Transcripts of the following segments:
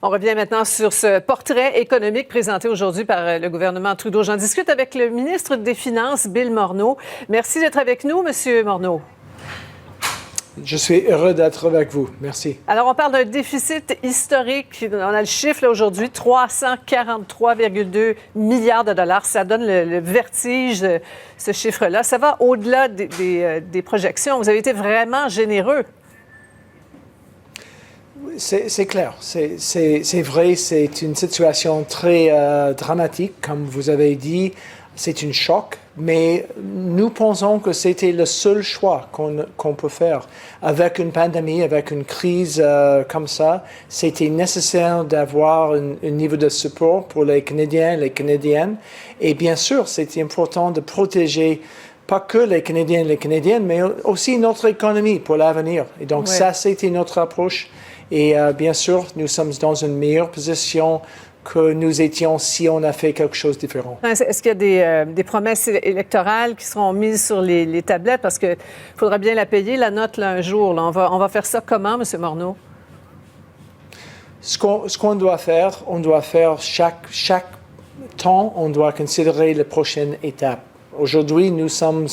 On revient maintenant sur ce portrait économique présenté aujourd'hui par le gouvernement Trudeau. J'en discute avec le ministre des Finances, Bill Morneau. Merci d'être avec nous, Monsieur Morneau. Je suis heureux d'être avec vous. Merci. Alors, on parle d'un déficit historique. On a le chiffre là, aujourd'hui, 343,2 milliards de dollars. Ça donne le vertige, ce chiffre-là. Ça va au-delà des projections. Vous avez été vraiment généreux. C'est clair. C'est vrai, c'est une situation très dramatique, comme vous avez dit. C'est un choc, mais nous pensons que c'était le seul choix qu'on peut faire. Avec une pandémie, avec une crise comme ça, c'était nécessaire d'avoir un niveau de support pour les Canadiens et les Canadiennes. Et bien sûr, c'était important de protéger pas que les Canadiens et les Canadiennes, mais aussi notre économie pour l'avenir. Et donc, ça, c'était notre approche. Et bien sûr, nous sommes dans une meilleure position que nous étions si on a fait quelque chose de différent. Est-ce qu'il y a des promesses électorales qui seront mises sur les tablettes? Parce qu'il faudra bien la payer, la note, là, un jour. Là. On va faire ça comment, M. Morneau? Ce qu'on doit faire, on doit faire chaque temps, on doit considérer la prochaine étape. Aujourd'hui, nous sommes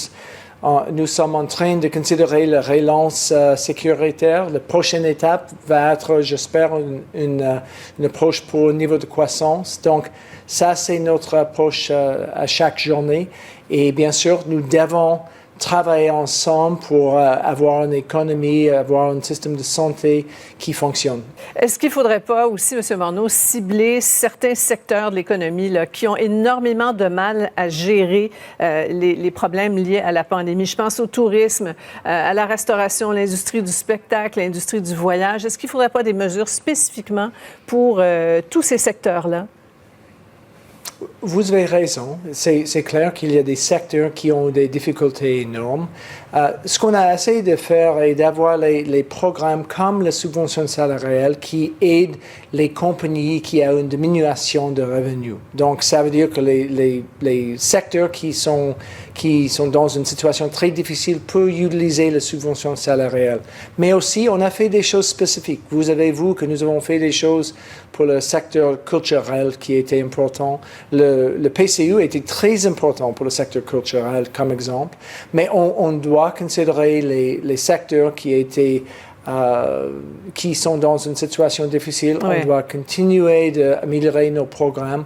en train de considérer la relance sécuritaire. La prochaine étape va être, j'espère, une approche pour le niveau de croissance. Donc, ça, c'est notre approche à chaque journée. Et bien sûr, nous devons travailler ensemble pour avoir une économie, avoir un système de santé qui fonctionne. Est-ce qu'il ne faudrait pas aussi, M. Morneau, cibler certains secteurs de l'économie là, qui ont énormément de mal à gérer les problèmes liés à la pandémie? Je pense au tourisme, à la restauration, l'industrie du spectacle, l'industrie du voyage. Est-ce qu'il ne faudrait pas des mesures spécifiquement pour tous ces secteurs-là? Vous avez raison. C'est clair qu'il y a des secteurs qui ont des difficultés énormes. Ce qu'on a essayé de faire est d'avoir les programmes comme la subvention salariale qui aident les compagnies qui ont une diminution de revenus. Donc, ça veut dire que les secteurs qui sont dans une situation très difficile peuvent utiliser la subvention salariale. Mais aussi, on a fait des choses spécifiques. Vous avez vu que nous avons fait des choses pour le secteur culturel qui était important. Le PCU était très important pour le secteur culturel, comme exemple. Mais on doit considérer les secteurs qui sont dans une situation difficile. Oui. On doit continuer d'améliorer nos programmes.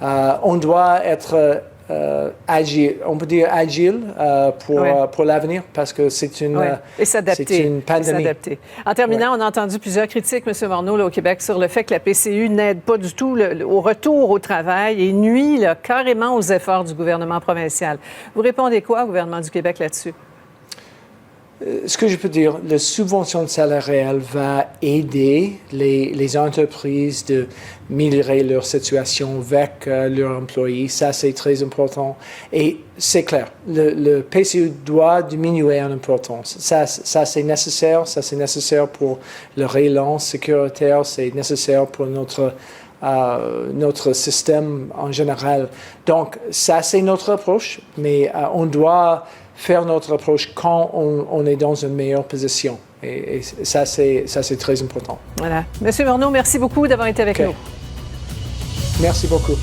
On doit être agile, on peut dire agile pour l'avenir parce que c'est une pandémie. En terminant, on a entendu plusieurs critiques, M. Morneau, là, au Québec, sur le fait que la PCU n'aide pas du tout au retour au travail et nuit là, carrément aux efforts du gouvernement provincial. Vous répondez quoi au gouvernement du Québec là-dessus? Ce que je peux dire, la subvention salariale va aider les entreprises de améliorer leur situation avec leurs employés. Ça, c'est très important. Et c'est clair, le PCU doit diminuer en importance. Ça c'est nécessaire. Ça, c'est nécessaire pour le relance sécuritaire. C'est nécessaire pour notre système en général. Donc, ça, c'est notre approche, mais on doit faire notre approche quand on est dans une meilleure position. Et ça, c'est très important. Voilà. Monsieur Morneau, merci beaucoup d'avoir été avec nous. Merci beaucoup.